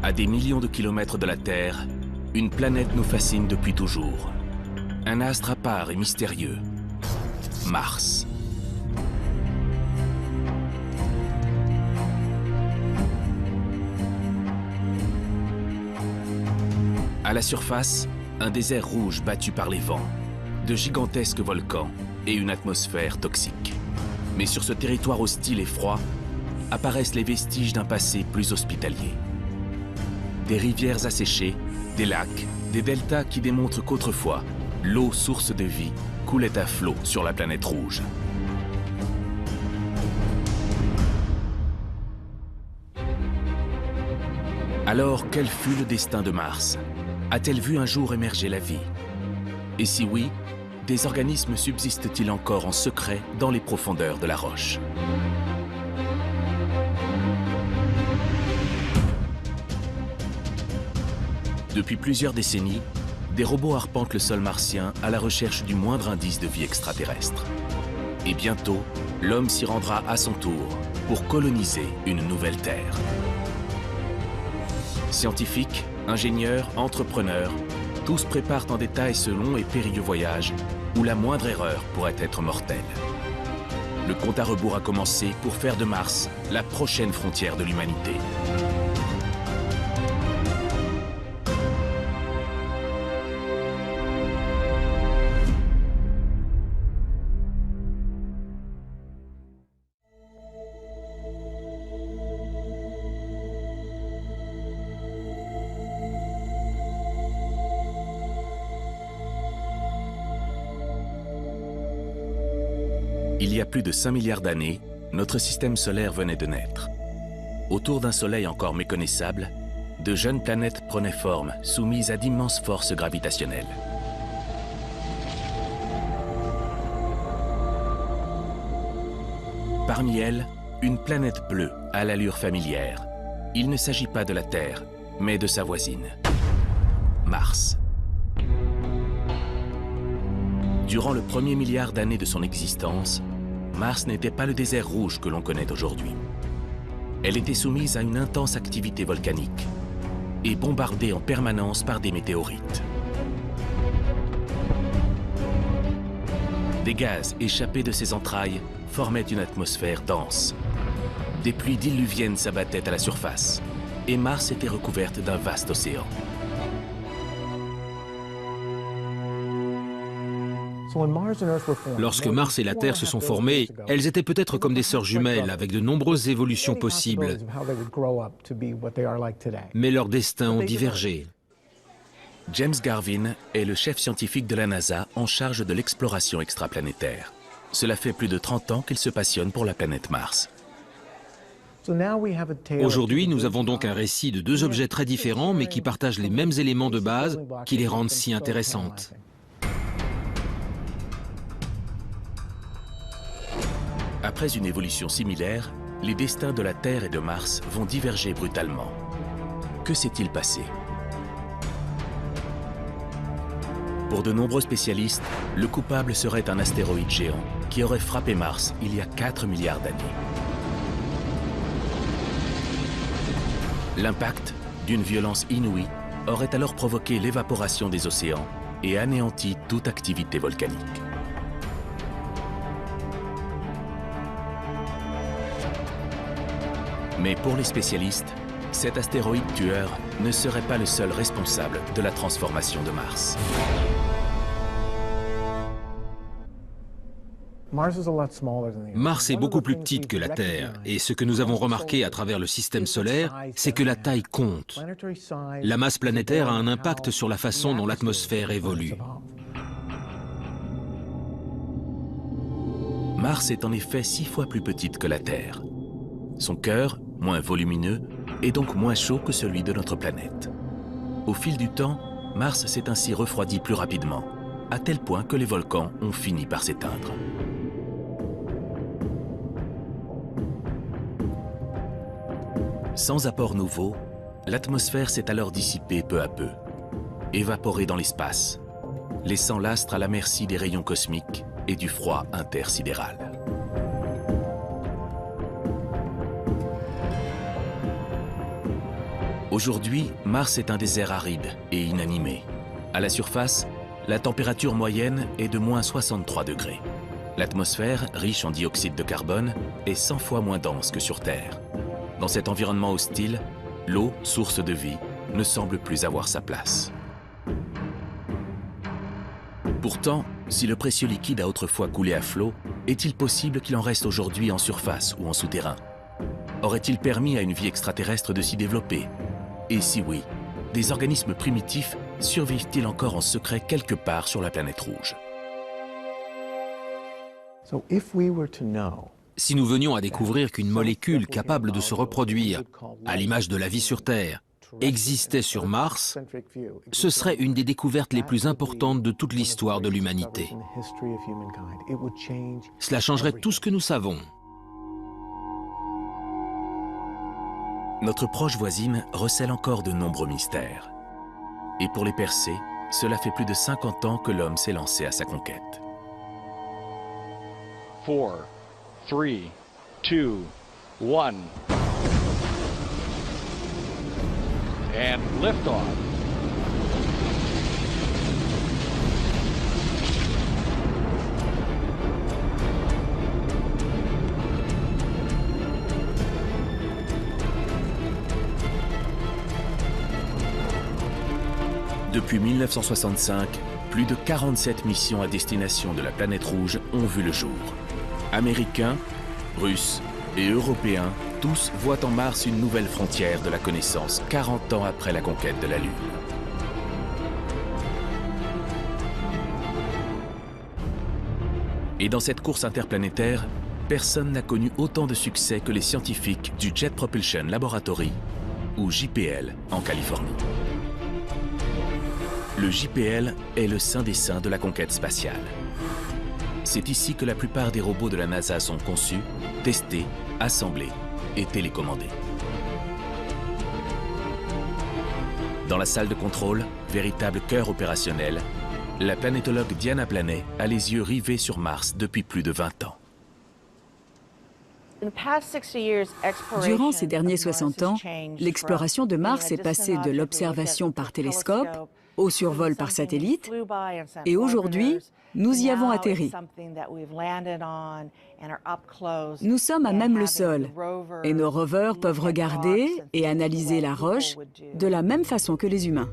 À des millions de kilomètres de la Terre, une planète nous fascine depuis toujours. Un astre à part et mystérieux, Mars. À la surface, un désert rouge battu par les vents, de gigantesques volcans et une atmosphère toxique. Mais sur ce territoire hostile et froid, apparaissent les vestiges d'un passé plus hospitalier. Des rivières asséchées, des lacs, des deltas qui démontrent qu'autrefois, l'eau, source de vie, coulait à flot sur la planète rouge. Alors, quel fut le destin de Mars? A-t-elle vu un jour émerger la vie? Et si oui, des organismes subsistent-ils encore en secret dans les profondeurs de la roche? Depuis plusieurs décennies, des robots arpentent le sol martien à la recherche du moindre indice de vie extraterrestre. Et bientôt, l'homme s'y rendra à son tour pour coloniser une nouvelle Terre. Scientifiques, ingénieurs, entrepreneurs, tous préparent en détail ce long et périlleux voyage où la moindre erreur pourrait être mortelle. Le compte à rebours a commencé pour faire de Mars la prochaine frontière de l'humanité. Il y a plus de 5 milliards d'années, notre système solaire venait de naître. Autour d'un soleil encore méconnaissable, de jeunes planètes prenaient forme, soumises à d'immenses forces gravitationnelles. Parmi elles, une planète bleue à l'allure familière. Il ne s'agit pas de la Terre, mais de sa voisine, Mars. Durant le premier milliard d'années de son existence, Mars n'était pas le désert rouge que l'on connaît aujourd'hui. Elle était soumise à une intense activité volcanique et bombardée en permanence par des météorites. Des gaz échappés de ses entrailles formaient une atmosphère dense. Des pluies diluviennes s'abattaient à la surface et Mars était recouverte d'un vaste océan. Lorsque Mars et la Terre se sont formées, elles étaient peut-être comme des sœurs jumelles avec de nombreuses évolutions possibles. Mais leurs destins ont divergé. James Garvin est le chef scientifique de la NASA en charge de l'exploration extraplanétaire. Cela fait plus de 30 ans qu'il se passionne pour la planète Mars. Aujourd'hui, nous avons donc un récit de deux objets très différents mais qui partagent les mêmes éléments de base qui les rendent si intéressantes. Après une évolution similaire, les destins de la Terre et de Mars vont diverger brutalement. Que s'est-il passé? Pour de nombreux spécialistes, le coupable serait un astéroïde géant qui aurait frappé Mars il y a 4 milliards d'années. L'impact, d'une violence inouïe, aurait alors provoqué l'évaporation des océans et anéanti toute activité volcanique. Mais pour les spécialistes, cet astéroïde tueur ne serait pas le seul responsable de la transformation de Mars. Mars est beaucoup plus petite que la Terre, et ce que nous avons remarqué à travers le système solaire, c'est que la taille compte. La masse planétaire a un impact sur la façon dont l'atmosphère évolue. Mars est en effet 6 fois plus petite que la Terre. Son cœur, moins volumineux, est donc moins chaud que celui de notre planète. Au fil du temps, Mars s'est ainsi refroidi plus rapidement, à tel point que les volcans ont fini par s'éteindre. Sans apport nouveau, l'atmosphère s'est alors dissipée peu à peu, évaporée dans l'espace, laissant l'astre à la merci des rayons cosmiques et du froid intersidéral. Aujourd'hui, Mars est un désert aride et inanimé. À la surface, la température moyenne est de moins 63 degrés. L'atmosphère, riche en dioxyde de carbone, est 100 fois moins dense que sur Terre. Dans cet environnement hostile, l'eau, source de vie, ne semble plus avoir sa place. Pourtant, si le précieux liquide a autrefois coulé à flot, est-il possible qu'il en reste aujourd'hui en surface ou en souterrain? Aurait-il permis à une vie extraterrestre de s'y développer? Et si oui, des organismes primitifs survivent-ils encore en secret quelque part sur la planète rouge? Si nous venions à découvrir qu'une molécule capable de se reproduire, à l'image de la vie sur Terre, existait sur Mars, ce serait une des découvertes les plus importantes de toute l'histoire de l'humanité. Cela changerait tout ce que nous savons. Notre proche voisine recèle encore de nombreux mystères. Et pour les percer, cela fait plus de 50 ans que l'homme s'est lancé à sa conquête. 4, 3, 2, 1. And liftoff. Depuis 1965, plus de 47 missions à destination de la planète rouge ont vu le jour. Américains, Russes et Européens, tous voient en Mars une nouvelle frontière de la connaissance 40 ans après la conquête de la Lune. Et dans cette course interplanétaire, personne n'a connu autant de succès que les scientifiques du Jet Propulsion Laboratory, ou JPL, en Californie. Le JPL est le saint des saints de la conquête spatiale. C'est ici que la plupart des robots de la NASA sont conçus, testés, assemblés et télécommandés. Dans la salle de contrôle, véritable cœur opérationnel, la planétologue Diana Blanet a les yeux rivés sur Mars depuis plus de 20 ans. Durant ces derniers 60 ans, l'exploration de Mars est passée de l'observation par télescope au survol par satellite, et aujourd'hui, nous y avons atterri. Nous sommes à même le sol, et nos rovers peuvent regarder et analyser la roche de la même façon que les humains.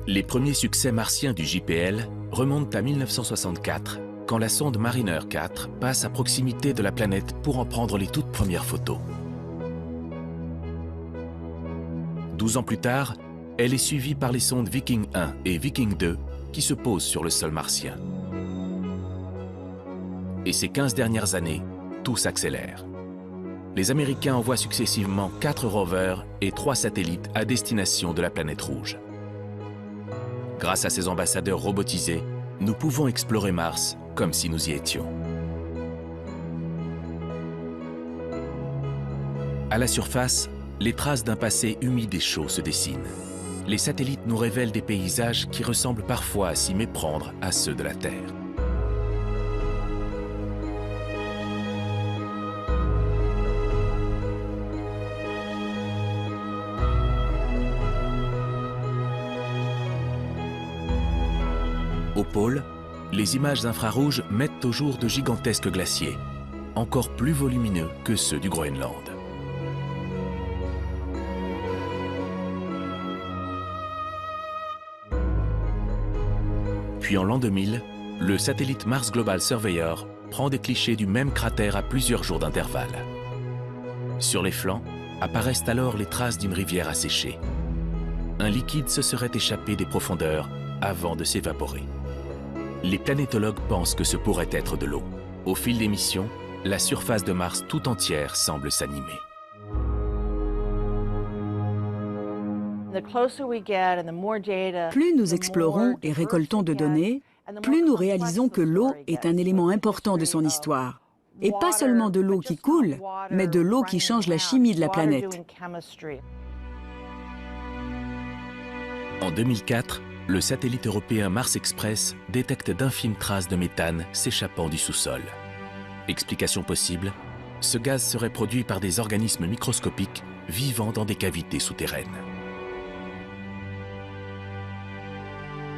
Les premiers succès martiens du JPL remontent à 1964, quand la sonde Mariner 4 passe à proximité de la planète pour en prendre les toutes premières photos. 12 ans plus tard, elle est suivie par les sondes Viking 1 et Viking 2 qui se posent sur le sol martien. Et ces 15 dernières années, tout s'accélère. Les Américains envoient successivement 4 rovers et 3 satellites à destination de la planète rouge. Grâce à ces ambassadeurs robotisés, nous pouvons explorer Mars comme si nous y étions. À la surface, les traces d'un passé humide et chaud se dessinent. Les satellites nous révèlent des paysages qui ressemblent parfois à s'y méprendre à ceux de la Terre. Au pôle, les images infrarouges mettent au jour de gigantesques glaciers, encore plus volumineux que ceux du Groenland. Puis en l'an 2000, le satellite Mars Global Surveyor prend des clichés du même cratère à plusieurs jours d'intervalle. Sur les flancs apparaissent alors les traces d'une rivière asséchée. Un liquide se serait échappé des profondeurs avant de s'évaporer. Les planétologues pensent que ce pourrait être de l'eau. Au fil des missions, la surface de Mars tout entière semble s'animer. Plus nous explorons et récoltons de données, plus nous réalisons que l'eau est un élément important de son histoire. Et pas seulement de l'eau qui coule, mais de l'eau qui change la chimie de la planète. En 2004, le satellite européen Mars Express détecte d'infimes traces de méthane s'échappant du sous-sol. Explication possible, Ce gaz serait produit par des organismes microscopiques vivant dans des cavités souterraines.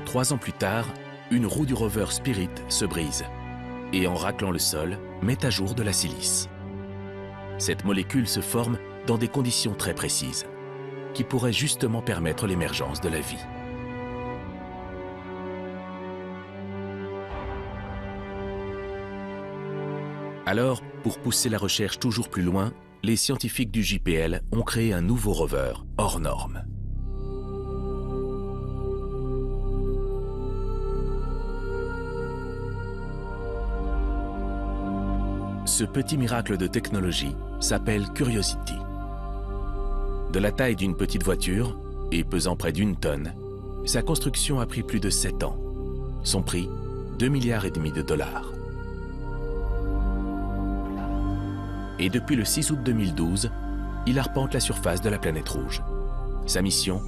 3 ans plus tard, une roue du rover Spirit se brise et en raclant le sol, met à jour de la silice. Cette molécule se forme dans des conditions très précises, qui pourraient justement permettre l'émergence de la vie. Alors, pour pousser la recherche toujours plus loin, les scientifiques du JPL ont créé un nouveau rover hors norme. Ce petit miracle de technologie s'appelle Curiosity. De la taille d'une petite voiture et pesant près d'1 tonne, sa construction a pris plus de 7 ans. Son prix, 2,5 milliards de dollars. Et depuis le 6 août 2012, il arpente la surface de la planète rouge. Sa mission,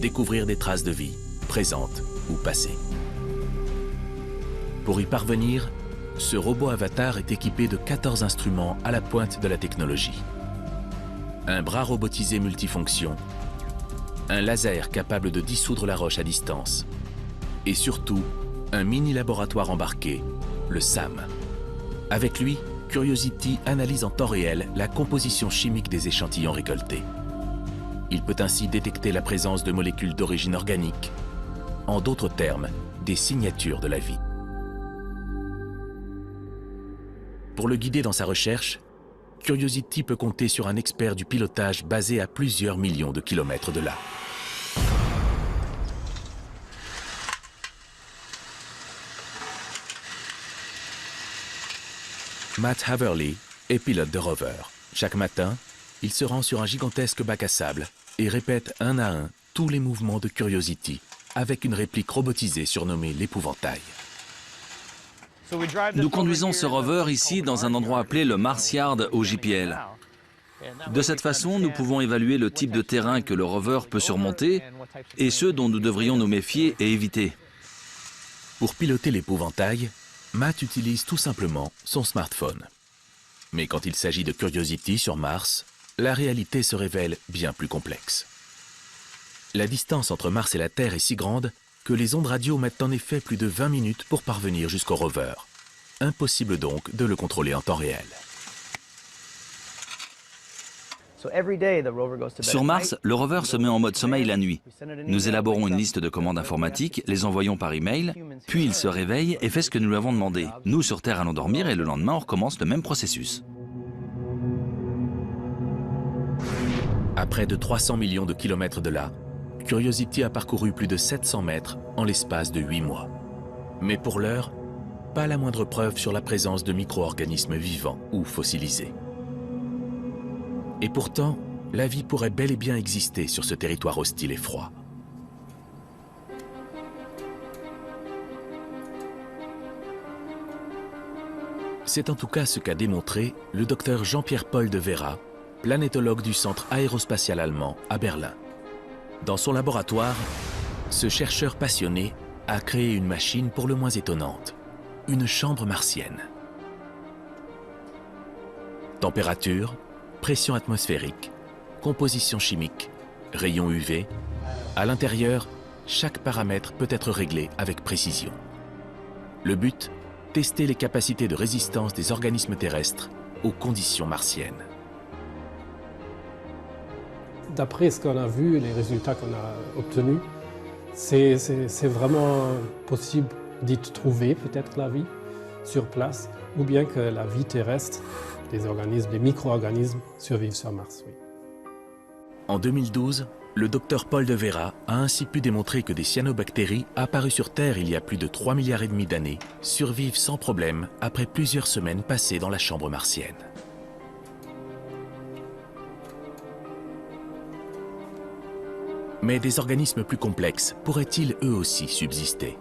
découvrir des traces de vie, présentes ou passées. Pour y parvenir, ce robot avatar est équipé de 14 instruments à la pointe de la technologie. Un bras robotisé multifonction, un laser capable de dissoudre la roche à distance, et surtout, un mini-laboratoire embarqué, le SAM. Avec lui, Curiosity analyse en temps réel la composition chimique des échantillons récoltés. Il peut ainsi détecter la présence de molécules d'origine organique, en d'autres termes, des signatures de la vie. Pour le guider dans sa recherche, Curiosity peut compter sur un expert du pilotage basé à plusieurs millions de kilomètres de là. Matt Haverly est pilote de rover. Chaque matin, il se rend sur un gigantesque bac à sable et répète un à un tous les mouvements de Curiosity avec une réplique robotisée surnommée l'épouvantail. Nous conduisons ce rover ici dans un endroit appelé le Mars Yard au JPL. De cette façon, nous pouvons évaluer le type de terrain que le rover peut surmonter et ceux dont nous devrions nous méfier et éviter. Pour piloter l'épouvantail, Matt utilise tout simplement son smartphone. Mais quand il s'agit de Curiosity sur Mars, la réalité se révèle bien plus complexe. La distance entre Mars et la Terre est si grande que les ondes radio mettent en effet plus de 20 minutes pour parvenir jusqu'au rover. Impossible donc de le contrôler en temps réel. Sur Mars, le rover se met en mode sommeil la nuit. Nous élaborons une liste de commandes informatiques, les envoyons par email, puis il se réveille et fait ce que nous lui avons demandé. Nous, sur Terre, allons dormir et le lendemain, on recommence le même processus. À près de 300 millions de kilomètres de là, Curiosity a parcouru plus de 700 mètres en l'espace de 8 mois. Mais pour l'heure, pas la moindre preuve sur la présence de micro-organismes vivants ou fossilisés. Et pourtant, la vie pourrait bel et bien exister sur ce territoire hostile et froid. C'est en tout cas ce qu'a démontré le docteur Jean-Pierre Paul de Vera, planétologue du Centre aérospatial allemand à Berlin. Dans son laboratoire, ce chercheur passionné a créé une machine pour le moins étonnante, une chambre martienne. Température, pression atmosphérique, composition chimique, rayons UV. À l'intérieur, chaque paramètre peut être réglé avec précision. Le but, tester les capacités de résistance des organismes terrestres aux conditions martiennes. D'après ce qu'on a vu, les résultats qu'on a obtenus, c'est vraiment possible d'y trouver peut-être la vie sur place, ou bien que la vie terrestre, des organismes, des micro-organismes survivent sur Mars. Oui. En 2012, le docteur Paul de Vera a ainsi pu démontrer que des cyanobactéries apparues sur Terre il y a plus de 3,5 milliards d'années survivent sans problème après plusieurs semaines passées dans la chambre martienne. Mais des organismes plus complexes pourraient-ils eux aussi subsister?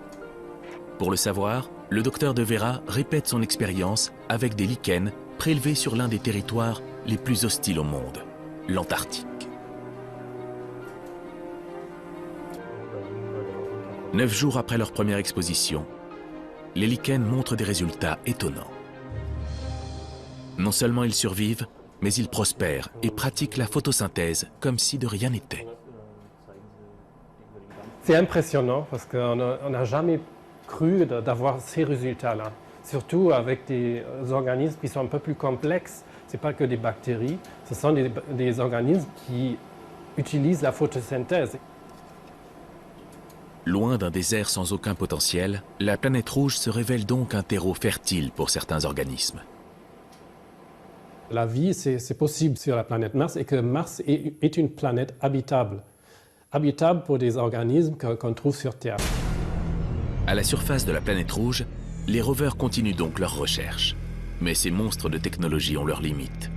Pour le savoir, le docteur de Vera répète son expérience avec des lichens prélevés sur l'un des territoires les plus hostiles au monde, l'Antarctique. 9 jours après leur première exposition, les lichens montrent des résultats étonnants. Non seulement ils survivent, mais ils prospèrent et pratiquent la photosynthèse comme si de rien n'était. C'est impressionnant parce qu'on n'a jamais cru d'avoir ces résultats-là. Surtout avec des organismes qui sont un peu plus complexes. Ce n'est pas que des bactéries, ce sont des organismes qui utilisent la photosynthèse. Loin d'un désert sans aucun potentiel, la planète rouge se révèle donc un terreau fertile pour certains organismes. La vie, c'est possible sur la planète Mars et que Mars est une planète habitable. Habitable pour des organismes qu'on trouve sur Terre. À la surface de la planète rouge, les rovers continuent donc leurs recherches. Mais ces monstres de technologie ont leurs limites.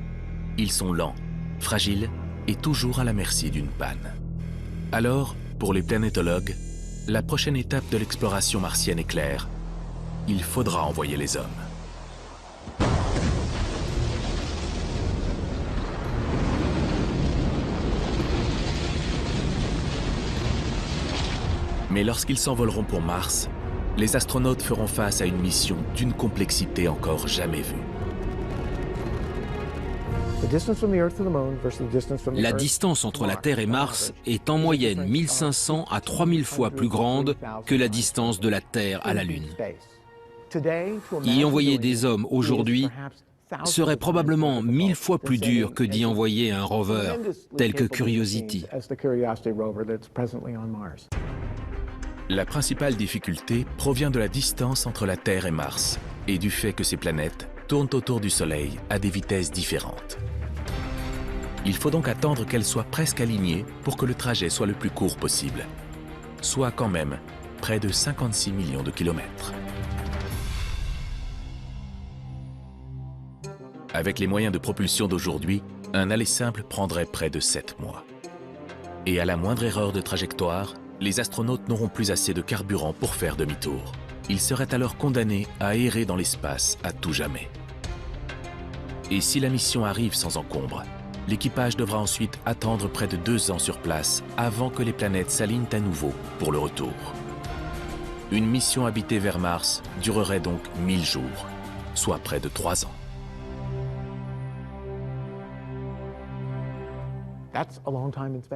Ils sont lents, fragiles et toujours à la merci d'une panne. Alors, pour les planétologues, la prochaine étape de l'exploration martienne est claire. Il faudra envoyer les hommes. Mais lorsqu'ils s'envoleront pour Mars, les astronautes feront face à une mission d'une complexité encore jamais vue. La distance entre la Terre et Mars est en moyenne 1500 à 3000 fois plus grande que la distance de la Terre à la Lune. Y envoyer des hommes aujourd'hui serait probablement 1000 fois plus dur que d'y envoyer un rover tel que Curiosity. La principale difficulté provient de la distance entre la Terre et Mars et du fait que ces planètes tournent autour du Soleil à des vitesses différentes. Il faut donc attendre qu'elles soient presque alignées pour que le trajet soit le plus court possible, soit quand même près de 56 millions de kilomètres. Avec les moyens de propulsion d'aujourd'hui, un aller simple prendrait près de 7 mois. Et à la moindre erreur de trajectoire, les astronautes n'auront plus assez de carburant pour faire demi-tour. Ils seraient alors condamnés à errer dans l'espace à tout jamais. Et si la mission arrive sans encombre, l'équipage devra ensuite attendre près de 2 ans sur place avant que les planètes s'alignent à nouveau pour le retour. Une mission habitée vers Mars durerait donc 1000 jours, soit près de 3 ans.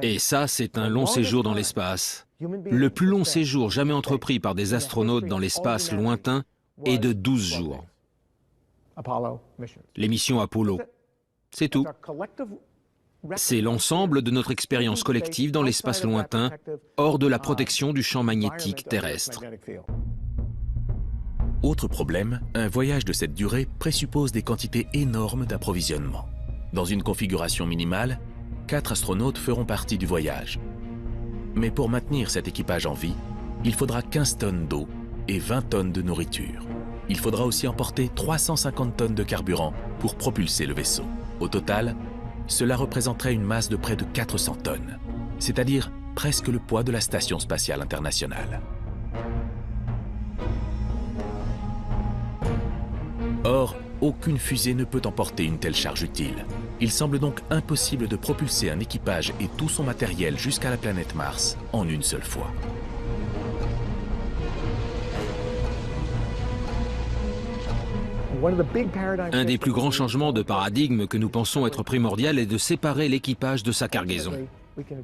Et ça, c'est un long séjour dans l'espace. Le plus long séjour jamais entrepris par des astronautes dans l'espace lointain est de 12 jours. Les missions Apollo. C'est tout. C'est l'ensemble de notre expérience collective dans l'espace lointain, hors de la protection du champ magnétique terrestre. Autre problème, un voyage de cette durée présuppose des quantités énormes d'approvisionnement. Dans une configuration minimale, 4 astronautes feront partie du voyage. Mais pour maintenir cet équipage en vie, il faudra 15 tonnes d'eau et 20 tonnes de nourriture. Il faudra aussi emporter 350 tonnes de carburant pour propulser le vaisseau. Au total, cela représenterait une masse de près de 400 tonnes, c'est-à-dire presque le poids de la Station spatiale internationale. Or, aucune fusée ne peut emporter une telle charge utile. Il semble donc impossible de propulser un équipage et tout son matériel jusqu'à la planète Mars en une seule fois. Un des plus grands changements de paradigme que nous pensons être primordial est de séparer l'équipage de sa cargaison.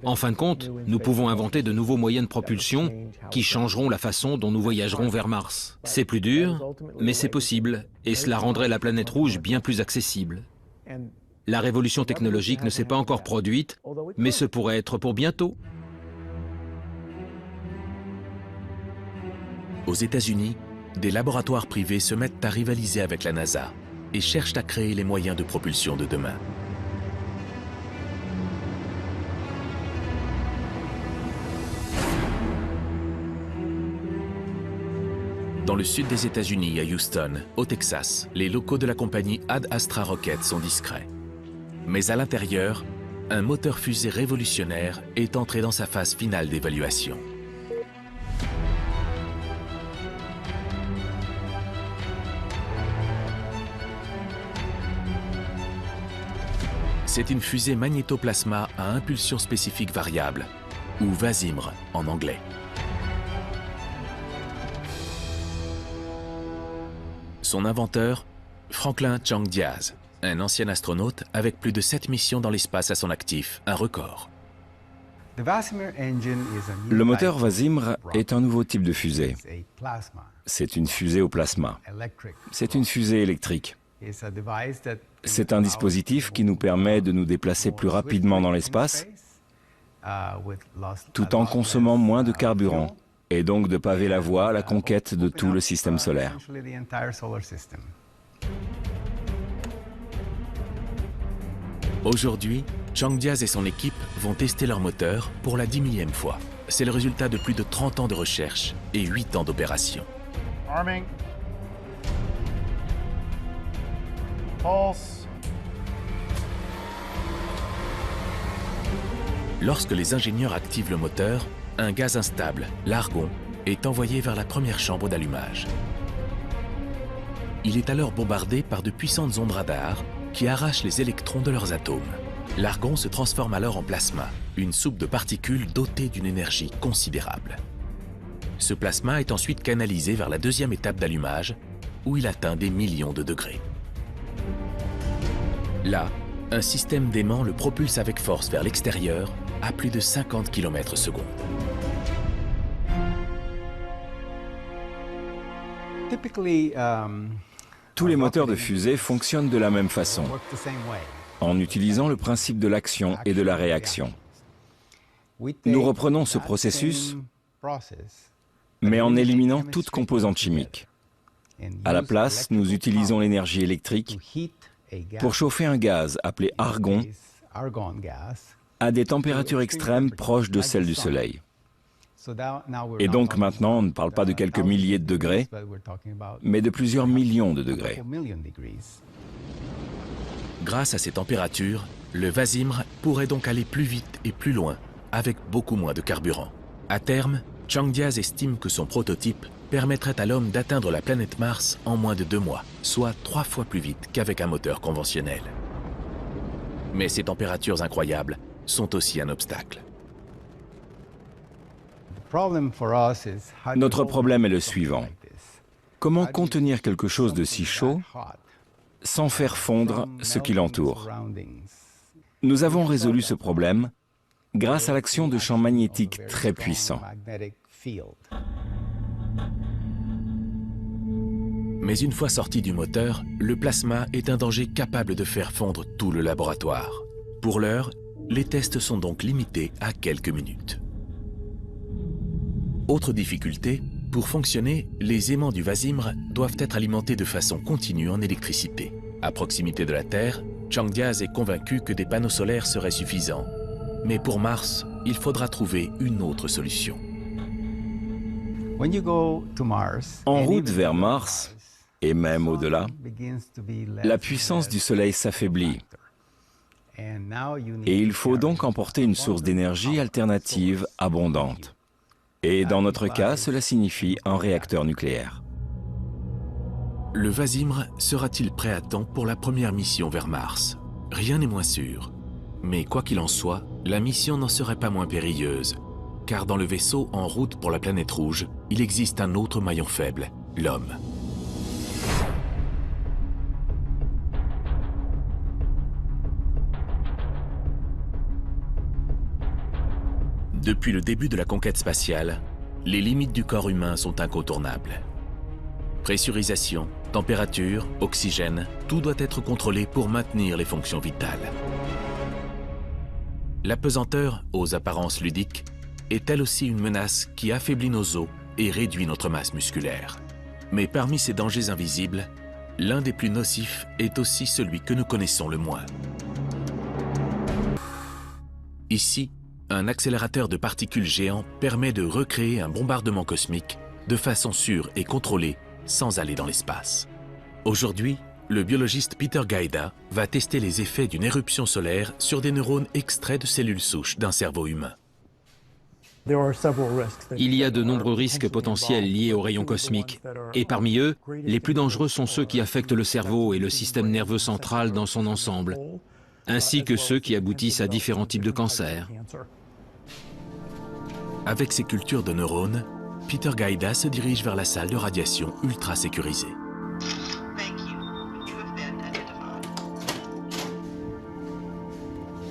En fin de compte, nous pouvons inventer de nouveaux moyens de propulsion qui changeront la façon dont nous voyagerons vers Mars. C'est plus dur, mais c'est possible, et cela rendrait la planète rouge bien plus accessible. La révolution technologique ne s'est pas encore produite, mais ce pourrait être pour bientôt. Aux États-Unis, des laboratoires privés se mettent à rivaliser avec la NASA et cherchent à créer les moyens de propulsion de demain. Dans le sud des États-Unis, à Houston, au Texas, les locaux de la compagnie Ad Astra Rocket sont discrets. Mais à l'intérieur, un moteur fusée révolutionnaire est entré dans sa phase finale d'évaluation. C'est une fusée magnétoplasma à impulsion spécifique variable, ou VASIMR en anglais. Son inventeur, Franklin Chang Diaz, un ancien astronaute avec plus de 7 missions dans l'espace à son actif, un record. Le moteur Vasimr est un nouveau type de fusée. C'est une fusée au plasma. C'est une fusée électrique. C'est un dispositif qui nous permet de nous déplacer plus rapidement dans l'espace, tout en consommant moins de carburant, et donc de paver la voie à la conquête de tout le système solaire. Aujourd'hui, Chang Diaz et son équipe vont tester leur moteur pour la 10 000e fois. C'est le résultat de plus de 30 ans de recherche et 8 ans d'opération. Arming. Pulse. Lorsque les ingénieurs activent le moteur, un gaz instable, l'argon, est envoyé vers la première chambre d'allumage. Il est alors bombardé par de puissantes ondes radar qui arrachent les électrons de leurs atomes. L'argon se transforme alors en plasma, une soupe de particules dotée d'une énergie considérable. Ce plasma est ensuite canalisé vers la deuxième étape d'allumage, où il atteint des millions de degrés. Là, un système d'aimant le propulse avec force vers l'extérieur à plus de 50 km/s. Tous les moteurs de fusée fonctionnent de la même façon, en utilisant le principe de l'action et de la réaction. Nous reprenons ce processus, mais en éliminant toute composante chimique. À la place, nous utilisons l'énergie électrique pour chauffer un gaz appelé argon à des températures extrêmes proches de celles du Soleil. Et donc maintenant, on ne parle pas de quelques milliers de degrés, mais de plusieurs millions de degrés. Grâce à ces températures, le Vasimr pourrait donc aller plus vite et plus loin, avec beaucoup moins de carburant. À terme, Chang Diaz estime que son prototype permettrait à l'homme d'atteindre la planète Mars en moins de 2 mois, soit 3 fois plus vite qu'avec un moteur conventionnel. Mais ces températures incroyables sont aussi un obstacle. Notre problème est le suivant. Comment contenir quelque chose de si chaud sans faire fondre ce qui l'entoure? Nous avons résolu ce problème grâce à l'action de champs magnétiques très puissants. Mais une fois sorti du moteur, le plasma est un danger capable de faire fondre tout le laboratoire. Pour l'heure, les tests sont donc limités à quelques minutes. Autre difficulté, pour fonctionner, les aimants du Vasimr doivent être alimentés de façon continue en électricité. À proximité de la Terre, Chang Diaz est convaincu que des panneaux solaires seraient suffisants. Mais pour Mars, il faudra trouver une autre solution. En route vers Mars, et même au-delà, la puissance du Soleil s'affaiblit. Et il faut donc emporter une source d'énergie alternative abondante. Et dans notre cas, cela signifie un réacteur nucléaire. Le Vasimr sera-t-il prêt à temps pour la première mission vers Mars? Rien n'est moins sûr. Mais quoi qu'il en soit, la mission n'en serait pas moins périlleuse, car dans le vaisseau en route pour la planète rouge, il existe un autre maillon faible, l'homme. Depuis le début de la conquête spatiale, les limites du corps humain sont incontournables. Pressurisation, température, oxygène, tout doit être contrôlé pour maintenir les fonctions vitales. L'apesanteur, aux apparences ludiques, est elle aussi une menace qui affaiblit nos os et réduit notre masse musculaire. Mais parmi ces dangers invisibles, l'un des plus nocifs est aussi celui que nous connaissons le moins. Ici, un accélérateur de particules géant permet de recréer un bombardement cosmique de façon sûre et contrôlée sans aller dans l'espace. Aujourd'hui, le biologiste Peter Gaïda va tester les effets d'une éruption solaire sur des neurones extraits de cellules souches d'un cerveau humain. Il y a de nombreux risques potentiels liés aux rayons cosmiques. Et parmi eux, les plus dangereux sont ceux qui affectent le cerveau et le système nerveux central dans son ensemble, ainsi que ceux qui aboutissent à différents types de cancers. Avec ses cultures de neurones, Peter Gaïda se dirige vers la salle de radiation ultra sécurisée.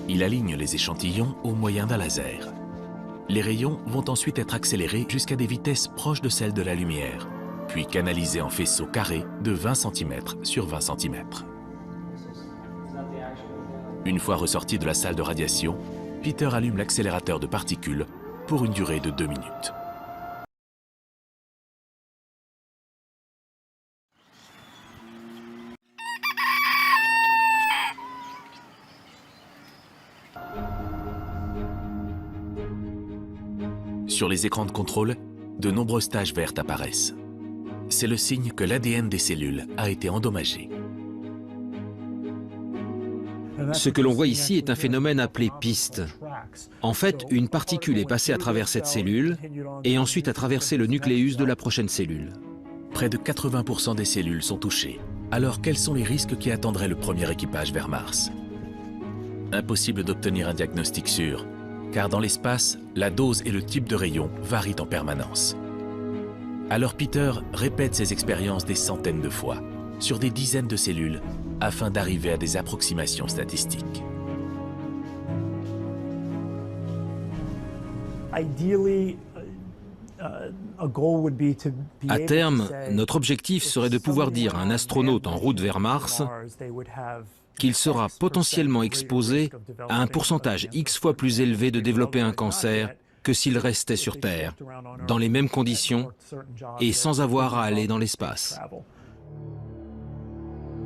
Il aligne les échantillons au moyen d'un laser. Les rayons vont ensuite être accélérés jusqu'à des vitesses proches de celles de la lumière, puis canalisés en faisceaux carrés de 20 cm sur 20 cm. Une fois ressorti de la salle de radiation, Peter allume l'accélérateur de particules pour une durée de 2 minutes. Sur les écrans de contrôle, de nombreuses taches vertes apparaissent. C'est le signe que l'ADN des cellules a été endommagé. Ce que l'on voit ici est un phénomène appelé piste. En fait, une particule est passée à travers cette cellule et ensuite a traversé le nucléus de la prochaine cellule. Près de 80% des cellules sont touchées. Alors quels sont les risques qui attendraient le premier équipage vers Mars? Impossible d'obtenir un diagnostic sûr, car dans l'espace, la dose et le type de rayon varient en permanence. Alors Peter répète ses expériences des centaines de fois, sur des dizaines de cellules, afin d'arriver à des approximations statistiques. À terme, notre objectif serait de pouvoir dire à un astronaute en route vers Mars qu'il sera potentiellement exposé à un pourcentage X fois plus élevé de développer un cancer que s'il restait sur Terre, dans les mêmes conditions et sans avoir à aller dans l'espace.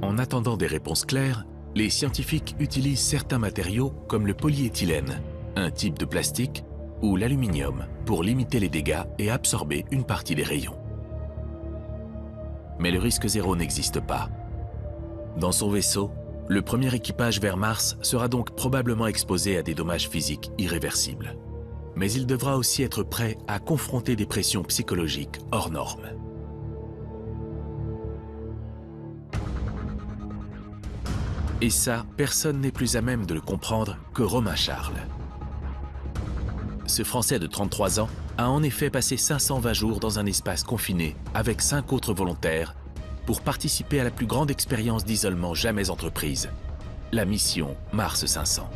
En attendant des réponses claires, les scientifiques utilisent certains matériaux comme le polyéthylène, un type de plastique, ou l'aluminium pour limiter les dégâts et absorber une partie des rayons. Mais le risque zéro n'existe pas. Dans son vaisseau, le premier équipage vers Mars sera donc probablement exposé à des dommages physiques irréversibles. Mais il devra aussi être prêt à confronter des pressions psychologiques hors normes. Et ça, personne n'est plus à même de le comprendre que Romain Charles. Ce Français de 33 ans a en effet passé 520 jours dans un espace confiné avec 5 autres volontaires pour participer à la plus grande expérience d'isolement jamais entreprise, la mission Mars 500.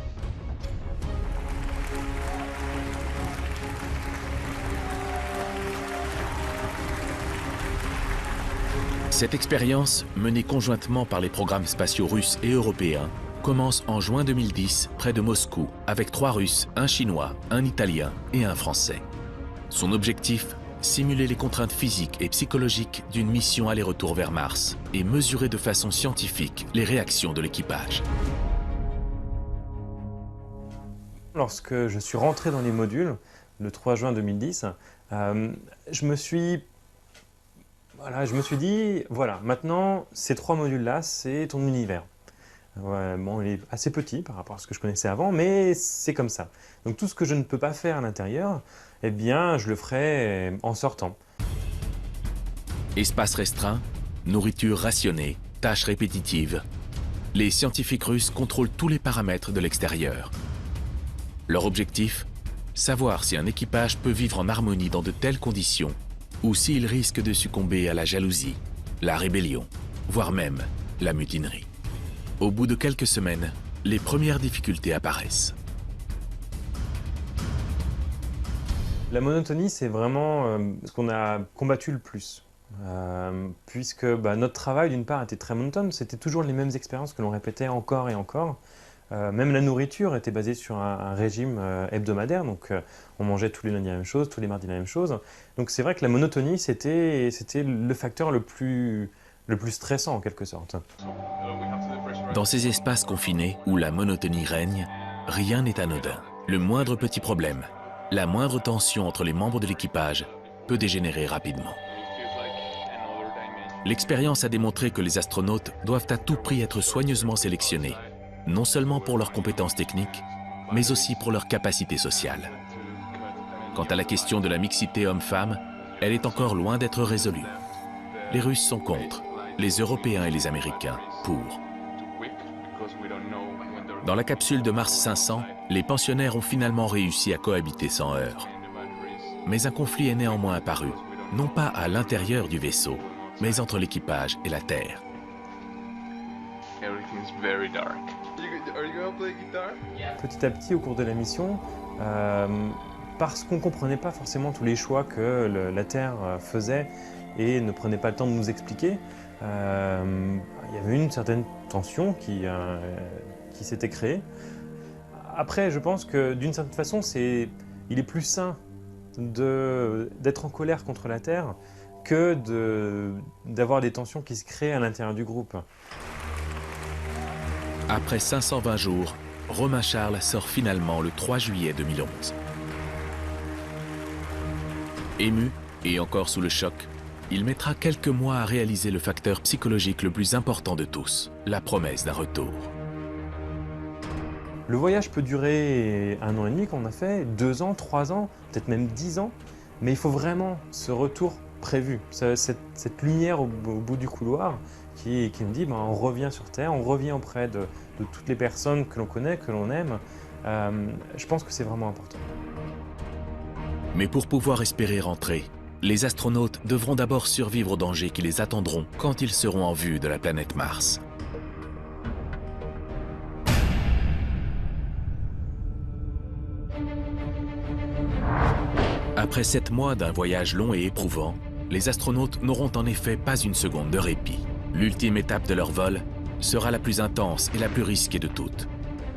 Cette expérience, menée conjointement par les programmes spatiaux russes et européens, commence en juin 2010 près de Moscou avec 3 Russes, un Chinois, un Italien et un Français. Son objectif, simuler les contraintes physiques et psychologiques d'une mission aller-retour vers Mars et mesurer de façon scientifique les réactions de l'équipage. Lorsque je suis rentré dans les modules, le 3 juin 2010, je me suis dit, voilà, maintenant, ces 3 modules-là, c'est ton univers. Ouais, bon, il est assez petit par rapport à ce que je connaissais avant, mais c'est comme ça. Donc tout ce que je ne peux pas faire à l'intérieur, eh bien, je le ferai en sortant. Espace restreint, nourriture rationnée, tâches répétitives. Les scientifiques russes contrôlent tous les paramètres de l'extérieur. Leur objectif, savoir si un équipage peut vivre en harmonie dans de telles conditions ou s'il risque de succomber à la jalousie, la rébellion, voire même la mutinerie. Au bout de quelques semaines, les premières difficultés apparaissent. La monotonie, c'est vraiment ce qu'on a combattu le plus. Puisque notre travail, d'une part, était très monotone. C'était toujours les mêmes expériences que l'on répétait encore et encore. Même la nourriture était basée sur un régime hebdomadaire. Donc, on mangeait tous les lundis la même chose, tous les mardis la même chose. Donc, c'est vrai que la monotonie, c'était le facteur le plus stressant, en quelque sorte. Dans ces espaces confinés où la monotonie règne, rien n'est anodin. Le moindre petit problème, la moindre tension entre les membres de l'équipage peut dégénérer rapidement. L'expérience a démontré que les astronautes doivent à tout prix être soigneusement sélectionnés, non seulement pour leurs compétences techniques, mais aussi pour leur capacité sociale. Quant à la question de la mixité homme-femme, elle est encore loin d'être résolue. Les Russes sont contre, les Européens et les Américains pour. Dans la capsule de Mars 500, les pensionnaires ont finalement réussi à cohabiter sans heurts. Mais un conflit est néanmoins apparu, non pas à l'intérieur du vaisseau, mais entre l'équipage et la Terre. Petit à petit, au cours de la mission, parce qu'on ne comprenait pas forcément tous les choix que la Terre faisait et ne prenait pas le temps de nous expliquer, il y avait une certaine tension qui s'était créée. Après, je pense que d'une certaine façon, il est plus sain d'être en colère contre la Terre que d'avoir des tensions qui se créent à l'intérieur du groupe. Après 520 jours, Romain Charles sort finalement le 3 juillet 2011. Ému et encore sous le choc, il mettra quelques mois à réaliser le facteur psychologique le plus important de tous, la promesse d'un retour. Le voyage peut durer 1 an et demi, qu'on a fait, 2 ans, 3 ans, peut-être même 10 ans, mais il faut vraiment ce retour prévu, cette lumière au bout du couloir qui me dit on revient sur Terre, on revient auprès de toutes les personnes que l'on connaît, que l'on aime. Je pense que c'est vraiment important. Mais pour pouvoir espérer rentrer, les astronautes devront d'abord survivre aux dangers qui les attendront quand ils seront en vue de la planète Mars. Après 7 mois d'un voyage long et éprouvant, les astronautes n'auront en effet pas une seconde de répit. L'ultime étape de leur vol sera la plus intense et la plus risquée de toutes,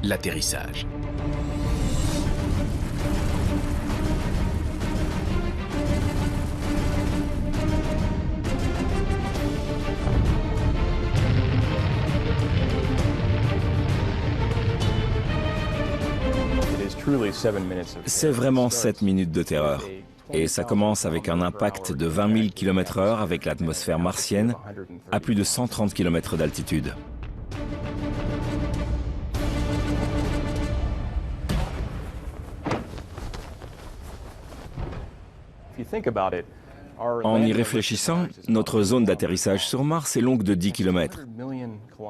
l'atterrissage. C'est vraiment 7 minutes de terreur. Et ça commence avec un impact de 20 000 km/h avec l'atmosphère martienne à plus de 130 km d'altitude. En y réfléchissant, notre zone d'atterrissage sur Mars est longue de 10 km.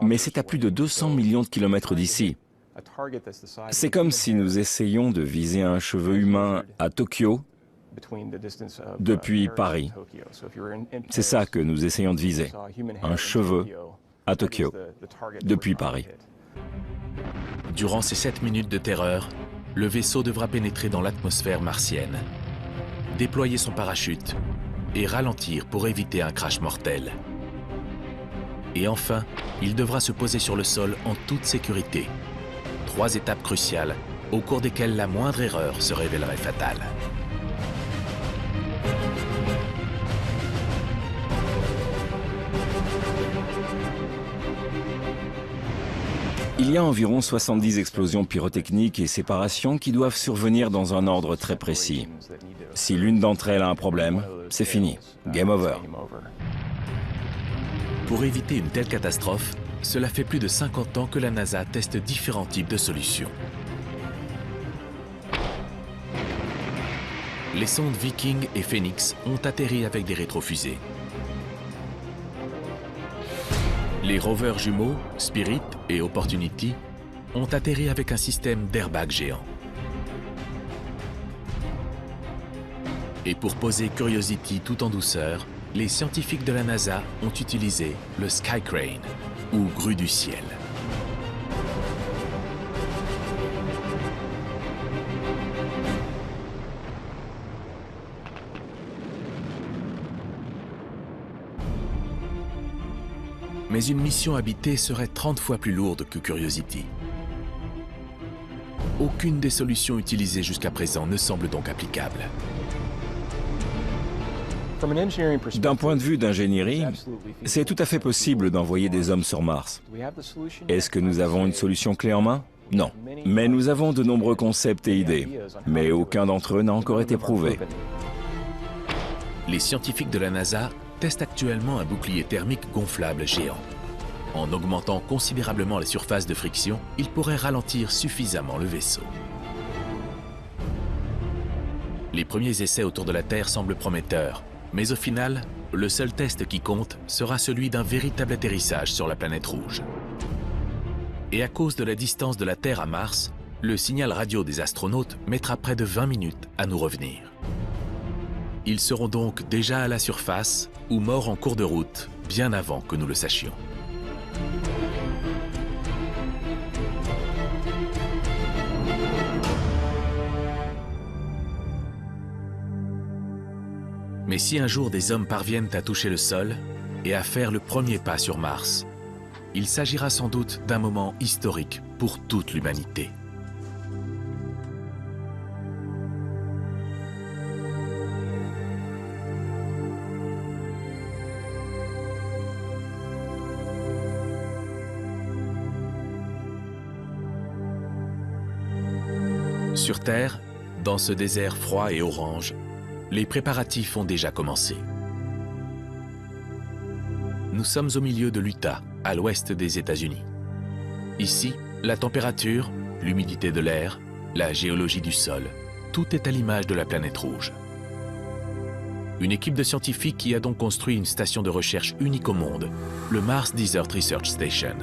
Mais c'est à plus de 200 millions de kilomètres d'ici. C'est comme si nous essayions de viser un cheveu humain à Tokyo depuis Paris. C'est ça que nous essayons de viser, un cheveu à Tokyo depuis Paris. Durant ces 7 minutes de terreur, le vaisseau devra pénétrer dans l'atmosphère martienne, déployer son parachute et ralentir pour éviter un crash mortel. Et enfin, il devra se poser sur le sol en toute sécurité. 3 étapes cruciales au cours desquelles la moindre erreur se révélerait fatale. Il y a environ 70 explosions pyrotechniques et séparations qui doivent survenir dans un ordre très précis. Si l'une d'entre elles a un problème, c'est fini. Game over. Pour éviter une telle catastrophe, cela fait plus de 50 ans que la NASA teste différents types de solutions. Les sondes Viking et Phoenix ont atterri avec des rétrofusées. Les rovers jumeaux, Spirit et Opportunity, ont atterri avec un système d'airbag géant. Et pour poser Curiosity tout en douceur, les scientifiques de la NASA ont utilisé le Sky Crane, ou grue du ciel. Mais une mission habitée serait 30 fois plus lourde que Curiosity. Aucune des solutions utilisées jusqu'à présent ne semble donc applicable. D'un point de vue d'ingénierie, c'est tout à fait possible d'envoyer des hommes sur Mars. Est-ce que nous avons une solution clé en main? Non. Mais nous avons de nombreux concepts et idées. Mais aucun d'entre eux n'a encore été prouvé. Les scientifiques de la NASA testent actuellement un bouclier thermique gonflable géant. En augmentant considérablement la surface de friction, il pourrait ralentir suffisamment le vaisseau. Les premiers essais autour de la Terre semblent prometteurs, mais au final, le seul test qui compte sera celui d'un véritable atterrissage sur la planète rouge. Et à cause de la distance de la Terre à Mars, le signal radio des astronautes mettra près de 20 minutes à nous revenir. Ils seront donc déjà à la surface ou morts en cours de route, bien avant que nous le sachions. Mais si un jour des hommes parviennent à toucher le sol et à faire le premier pas sur Mars, il s'agira sans doute d'un moment historique pour toute l'humanité. Sur Terre, dans ce désert froid et orange, les préparatifs ont déjà commencé. Nous sommes au milieu de l'Utah, à l'ouest des États-Unis. Ici, la température, l'humidité de l'air, la géologie du sol, tout est à l'image de la planète rouge. Une équipe de scientifiques qui a donc construit une station de recherche unique au monde, le Mars Desert Research Station.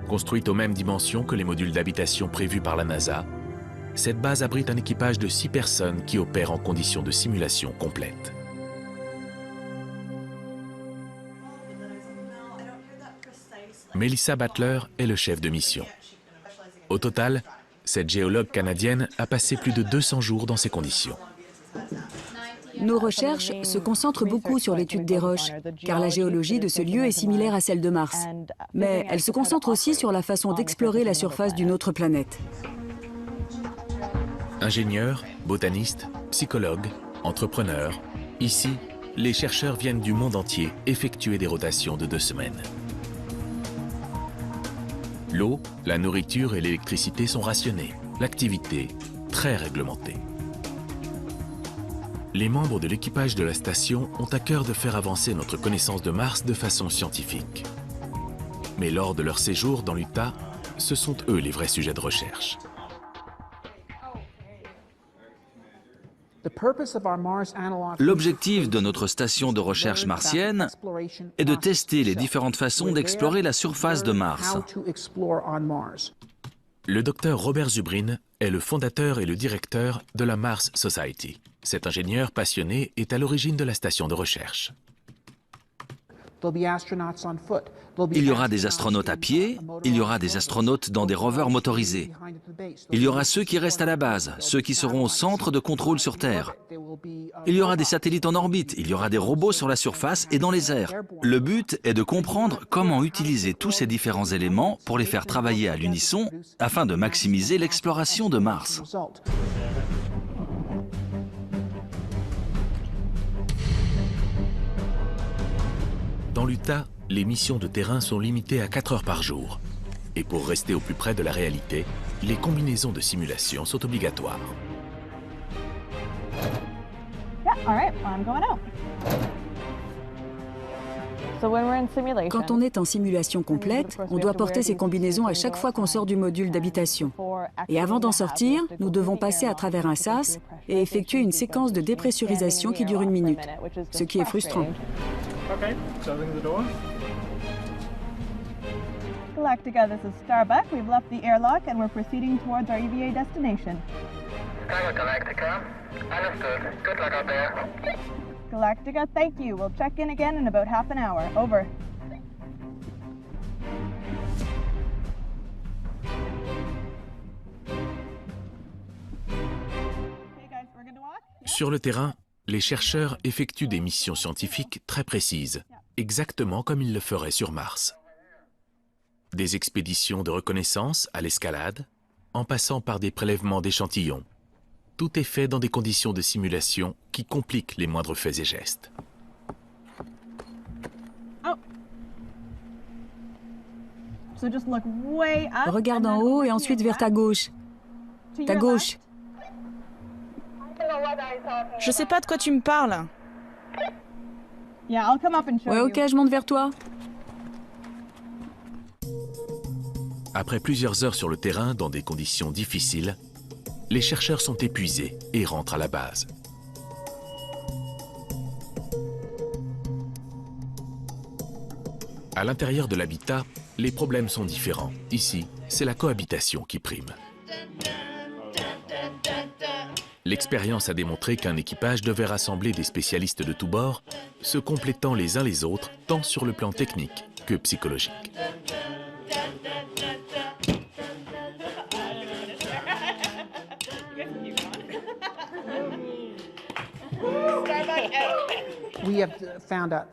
Construite aux mêmes dimensions que les modules d'habitation prévus par la NASA, cette base abrite un équipage de 6 personnes qui opèrent en conditions de simulation complète. Melissa Butler est le chef de mission. Au total, cette géologue canadienne a passé plus de 200 jours dans ces conditions. Nos recherches se concentrent beaucoup sur l'étude des roches, car la géologie de ce lieu est similaire à celle de Mars. Mais elles se concentrent aussi sur la façon d'explorer la surface d'une autre planète. Ingénieurs, botanistes, psychologues, entrepreneurs, ici, les chercheurs viennent du monde entier effectuer des rotations de 2 semaines. L'eau, la nourriture et l'électricité sont rationnées, l'activité très réglementée. Les membres de l'équipage de la station ont à cœur de faire avancer notre connaissance de Mars de façon scientifique. Mais lors de leur séjour dans l'Utah, ce sont eux les vrais sujets de recherche. L'objectif de notre station de recherche martienne est de tester les différentes façons d'explorer la surface de Mars. Le docteur Robert Zubrin est le fondateur et le directeur de la Mars Society. Cet ingénieur passionné est à l'origine de la station de recherche. Il y aura des astronautes à pied, il y aura des astronautes dans des rovers motorisés. Il y aura ceux qui restent à la base, ceux qui seront au centre de contrôle sur Terre. Il y aura des satellites en orbite, il y aura des robots sur la surface et dans les airs. Le but est de comprendre comment utiliser tous ces différents éléments pour les faire travailler à l'unisson afin de maximiser l'exploration de Mars. Dans l'Utah, les missions de terrain sont limitées à 4 heures par jour. Et pour rester au plus près de la réalité, les combinaisons de simulation sont obligatoires. Quand on est en simulation complète, on doit porter ces combinaisons à chaque fois qu'on sort du module d'habitation. Et avant d'en sortir, nous devons passer à travers un sas et effectuer une séquence de dépressurisation qui dure 1 minute, ce qui est frustrant. Okay, closing the door. Galactica, this is Starbuck. We've left the airlock and we're proceeding towards our EVA destination. Galactica, understood. Good luck out there. Galactica, thank you. We'll check in again in about half an hour. Over. Sur le terrain, les chercheurs effectuent des missions scientifiques très précises, exactement comme ils le feraient sur Mars. Des expéditions de reconnaissance à l'escalade, en passant par des prélèvements d'échantillons. Tout est fait dans des conditions de simulation qui compliquent les moindres faits et gestes. Regarde en haut et ensuite vers ta gauche. Ta gauche. Je sais pas de quoi tu me parles. Ouais, ok, je monte vers toi. Après plusieurs heures sur le terrain, dans des conditions difficiles, les chercheurs sont épuisés et rentrent à la base. À l'intérieur de l'habitat, les problèmes sont différents. Ici, c'est la cohabitation qui prime. L'expérience a démontré qu'un équipage devait rassembler des spécialistes de tous bords, se complétant les uns les autres, tant sur le plan technique que psychologique.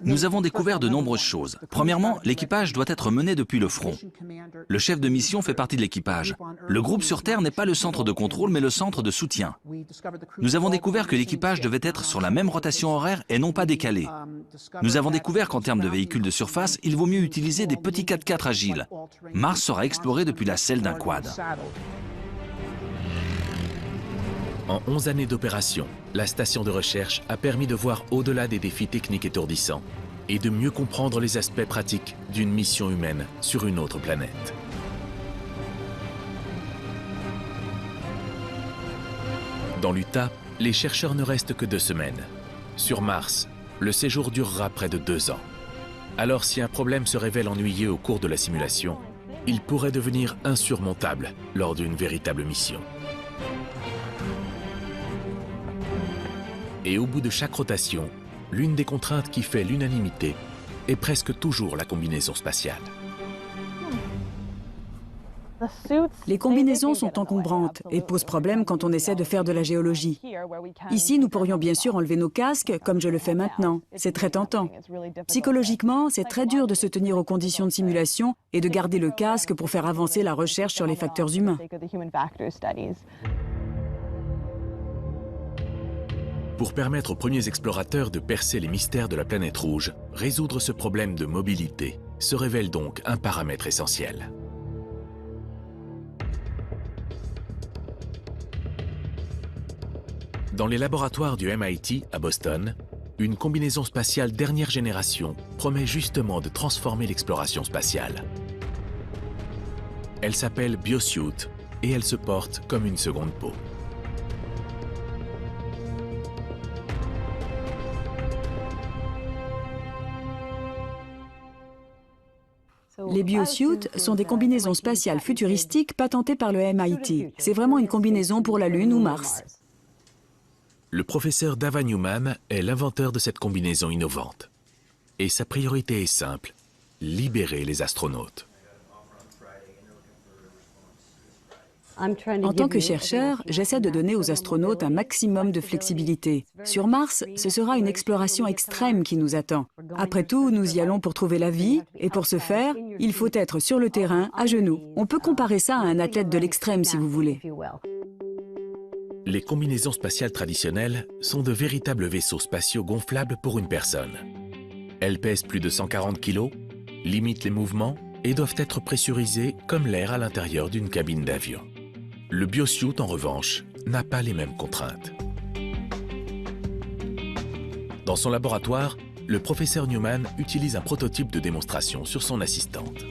Nous avons découvert de nombreuses choses. Premièrement, l'équipage doit être mené depuis le front. Le chef de mission fait partie de l'équipage. Le groupe sur Terre n'est pas le centre de contrôle, mais le centre de soutien. Nous avons découvert que l'équipage devait être sur la même rotation horaire et non pas décalé. Nous avons découvert qu'en termes de véhicules de surface, il vaut mieux utiliser des petits 4x4 agiles. Mars sera exploré depuis la selle d'un quad. En 11 années d'opération, la station de recherche a permis de voir au-delà des défis techniques étourdissants et de mieux comprendre les aspects pratiques d'une mission humaine sur une autre planète. Dans l'Utah, les chercheurs ne restent que 2 semaines. Sur Mars, le séjour durera près de 2 ans. Alors si un problème se révèle ennuyeux au cours de la simulation, il pourrait devenir insurmontable lors d'une véritable mission. Et au bout de chaque rotation, l'une des contraintes qui fait l'unanimité est presque toujours la combinaison spatiale. Les combinaisons sont encombrantes et posent problème quand on essaie de faire de la géologie. Ici, nous pourrions bien sûr enlever nos casques, comme je le fais maintenant. C'est très tentant. Psychologiquement, c'est très dur de se tenir aux conditions de simulation et de garder le casque pour faire avancer la recherche sur les facteurs humains. Pour permettre aux premiers explorateurs de percer les mystères de la planète rouge, résoudre ce problème de mobilité se révèle donc un paramètre essentiel. Dans les laboratoires du MIT à Boston, une combinaison spatiale dernière génération promet justement de transformer l'exploration spatiale. Elle s'appelle BioSuit et elle se porte comme une seconde peau. Les BioSuits sont des combinaisons spatiales futuristiques patentées par le MIT. C'est vraiment une combinaison pour la Lune ou Mars. Le professeur Dava Newman est l'inventeur de cette combinaison innovante. Et sa priorité est simple, libérer les astronautes. En tant que chercheur, j'essaie de donner aux astronautes un maximum de flexibilité. Sur Mars, ce sera une exploration extrême qui nous attend. Après tout, nous y allons pour trouver la vie, et pour ce faire, il faut être sur le terrain, à genoux. On peut comparer ça à un athlète de l'extrême, si vous voulez. Les combinaisons spatiales traditionnelles sont de véritables vaisseaux spatiaux gonflables pour une personne. Elles pèsent plus de 140 kg, limitent les mouvements et doivent être pressurisées comme l'air à l'intérieur d'une cabine d'avion. Le BioSuit, en revanche, n'a pas les mêmes contraintes. Dans son laboratoire, le professeur Newman utilise un prototype de démonstration sur son assistante.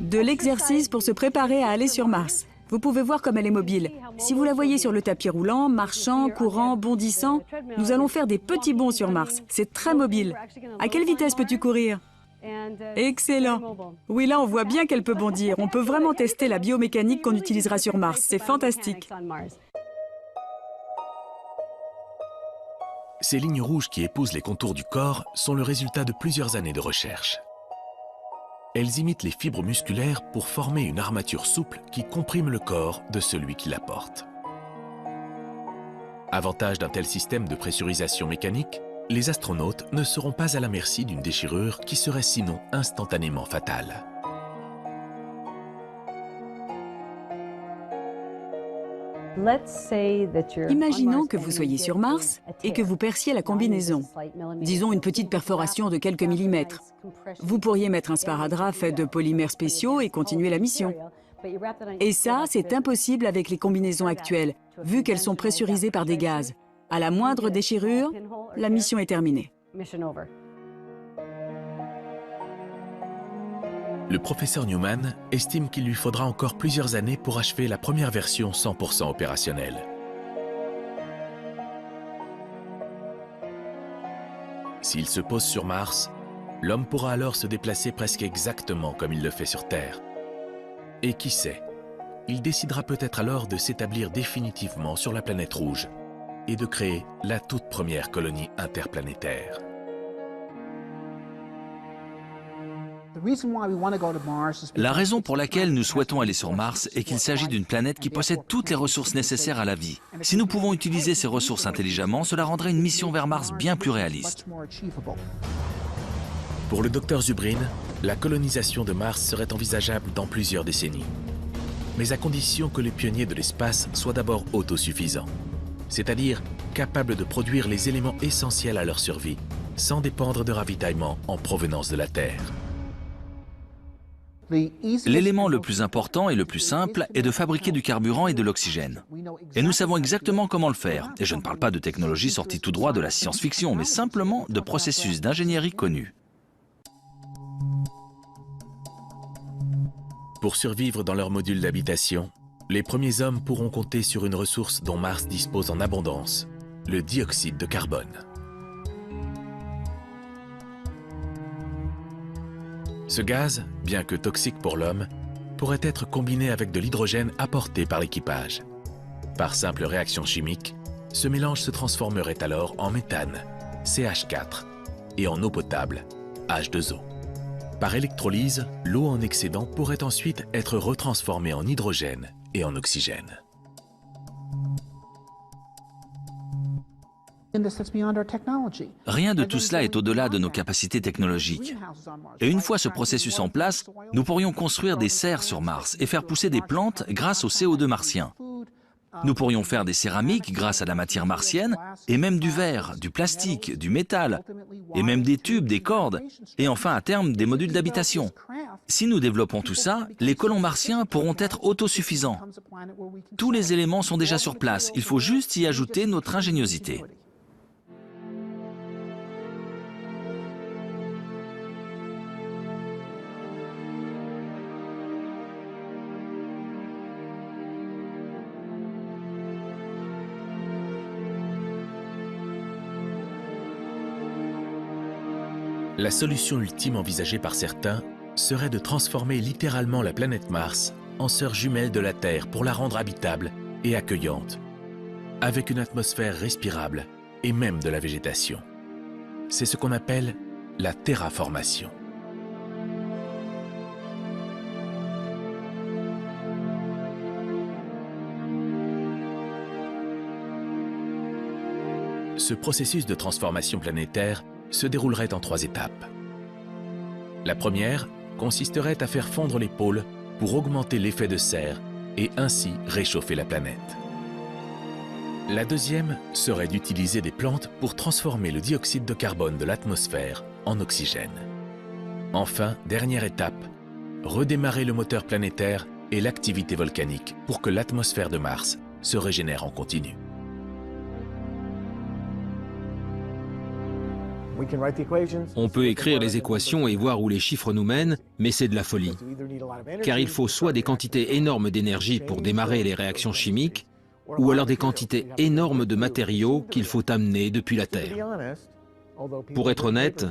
De l'exercice pour se préparer à aller sur Mars. Vous pouvez voir comme elle est mobile. Si vous la voyez sur le tapis roulant, marchant, courant, bondissant, nous allons faire des petits bonds sur Mars. C'est très mobile. À quelle vitesse peux-tu courir ? Excellent. Oui, là, on voit bien qu'elle peut bondir. On peut vraiment tester la biomécanique qu'on utilisera sur Mars. C'est fantastique. Ces lignes rouges qui épousent les contours du corps sont le résultat de plusieurs années de recherche. Elles imitent les fibres musculaires pour former une armature souple qui comprime le corps de celui qui la porte. Avantage d'un tel système de pressurisation mécanique, les astronautes ne seront pas à la merci d'une déchirure qui serait sinon instantanément fatale. Imaginons que vous soyez sur Mars et que vous perciez la combinaison. Disons une petite perforation de quelques millimètres. Vous pourriez mettre un sparadrap fait de polymères spéciaux et continuer la mission. Et ça, c'est impossible avec les combinaisons actuelles, vu qu'elles sont pressurisées par des gaz. À la moindre déchirure, la mission est terminée. Le professeur Newman estime qu'il lui faudra encore plusieurs années pour achever la première version 100% opérationnelle. S'il se pose sur Mars, l'homme pourra alors se déplacer presque exactement comme il le fait sur Terre. Et qui sait, il décidera peut-être alors de s'établir définitivement sur la planète rouge et de créer la toute première colonie interplanétaire. La raison pour laquelle nous souhaitons aller sur Mars est qu'il s'agit d'une planète qui possède toutes les ressources nécessaires à la vie. Si nous pouvons utiliser ces ressources intelligemment, cela rendrait une mission vers Mars bien plus réaliste. Pour le docteur Zubrin, la colonisation de Mars serait envisageable dans plusieurs décennies. Mais à condition que les pionniers de l'espace soient d'abord autosuffisants, c'est-à-dire capables de produire les éléments essentiels à leur survie, sans dépendre de ravitaillement en provenance de la Terre. L'élément le plus important et le plus simple est de fabriquer du carburant et de l'oxygène. Et nous savons exactement comment le faire. Et je ne parle pas de technologies sorties tout droit de la science-fiction, mais simplement de processus d'ingénierie connus. Pour survivre dans leur module d'habitation, les premiers hommes pourront compter sur une ressource dont Mars dispose en abondance, le dioxyde de carbone. Ce gaz, bien que toxique pour l'homme, pourrait être combiné avec de l'hydrogène apporté par l'équipage. Par simple réaction chimique, ce mélange se transformerait alors en méthane, CH4, et en eau potable, H2O. Par électrolyse, l'eau en excédent pourrait ensuite être retransformée en hydrogène et en oxygène. Rien de tout cela est au-delà de nos capacités technologiques. Et une fois ce processus en place, nous pourrions construire des serres sur Mars et faire pousser des plantes grâce au CO2 martien. Nous pourrions faire des céramiques grâce à la matière martienne, et même du verre, du plastique, du métal, et même des tubes, des cordes, et enfin à terme des modules d'habitation. Si nous développons tout ça, les colons martiens pourront être autosuffisants. Tous les éléments sont déjà sur place, il faut juste y ajouter notre ingéniosité. La solution ultime envisagée par certains serait de transformer littéralement la planète Mars en sœur jumelle de la Terre pour la rendre habitable et accueillante, avec une atmosphère respirable et même de la végétation. C'est ce qu'on appelle la terraformation. Ce processus de transformation planétaire se déroulerait en 3 étapes. La première consisterait à faire fondre les pôles pour augmenter l'effet de serre et ainsi réchauffer la planète. La deuxième serait d'utiliser des plantes pour transformer le dioxyde de carbone de l'atmosphère en oxygène. Enfin, dernière étape, redémarrer le moteur planétaire et l'activité volcanique pour que l'atmosphère de Mars se régénère en continu. On peut écrire les équations et voir où les chiffres nous mènent, mais c'est de la folie. Car il faut soit des quantités énormes d'énergie pour démarrer les réactions chimiques, ou alors des quantités énormes de matériaux qu'il faut amener depuis la Terre. Pour être honnête,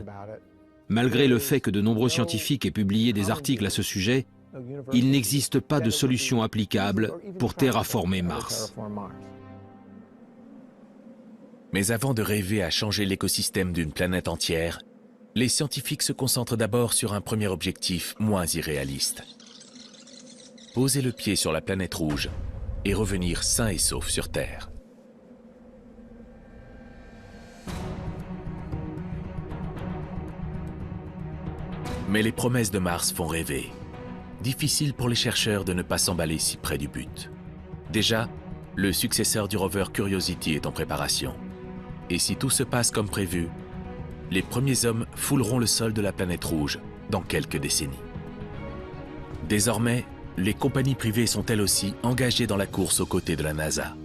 malgré le fait que de nombreux scientifiques aient publié des articles à ce sujet, il n'existe pas de solution applicable pour terraformer Mars. Mais avant de rêver à changer l'écosystème d'une planète entière, les scientifiques se concentrent d'abord sur un premier objectif moins irréaliste. Poser le pied sur la planète rouge et revenir sain et sauf sur Terre. Mais les promesses de Mars font rêver. Difficile pour les chercheurs de ne pas s'emballer si près du but. Déjà, le successeur du rover Curiosity est en préparation. Et si tout se passe comme prévu, les premiers hommes fouleront le sol de la planète rouge dans quelques décennies. Désormais, les compagnies privées sont elles aussi engagées dans la course aux côtés de la NASA.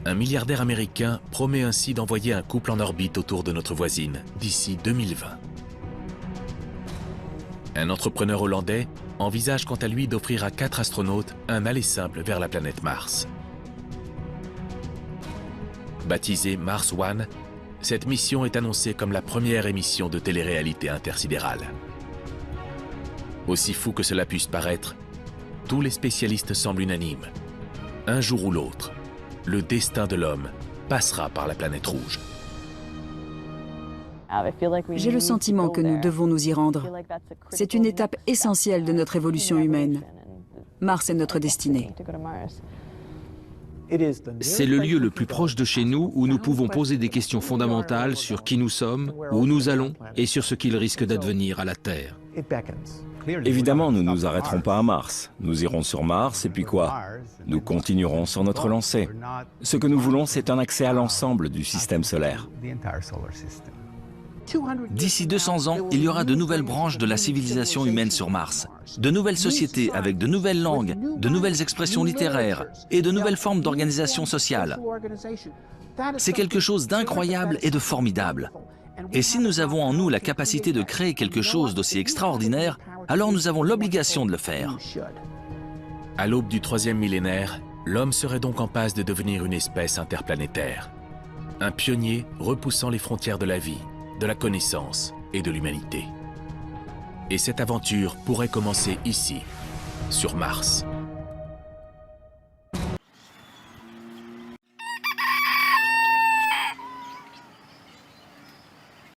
Un milliardaire américain promet ainsi d'envoyer un couple en orbite autour de notre voisine d'ici 2020. Un entrepreneur hollandais envisage quant à lui d'offrir à 4 astronautes un aller simple vers la planète Mars. Baptisée Mars One, cette mission est annoncée comme la première émission de télé-réalité intersidérale. Aussi fou que cela puisse paraître, tous les spécialistes semblent unanimes. Un jour ou l'autre, le destin de l'homme passera par la planète rouge. J'ai le sentiment que nous devons nous y rendre. C'est une étape essentielle de notre évolution humaine. Mars est notre destinée. C'est le lieu le plus proche de chez nous où nous pouvons poser des questions fondamentales sur qui nous sommes, où nous allons et sur ce qu'il risque d'advenir à la Terre. Évidemment, nous ne nous arrêterons pas à Mars. Nous irons sur Mars et puis quoi? Nous continuerons sur notre lancée. Ce que nous voulons, c'est un accès à l'ensemble du système solaire. D'ici 200 ans, il y aura de nouvelles branches de la civilisation humaine sur Mars, de nouvelles sociétés avec de nouvelles langues, de nouvelles expressions littéraires et de nouvelles formes d'organisation sociale. C'est quelque chose d'incroyable et de formidable. Et si nous avons en nous la capacité de créer quelque chose d'aussi extraordinaire, alors nous avons l'obligation de le faire. À l'aube du 3e millénaire, l'homme serait donc en passe de devenir une espèce interplanétaire. Un pionnier repoussant les frontières de la vie, de la connaissance et de l'humanité. Et cette aventure pourrait commencer ici, sur Mars.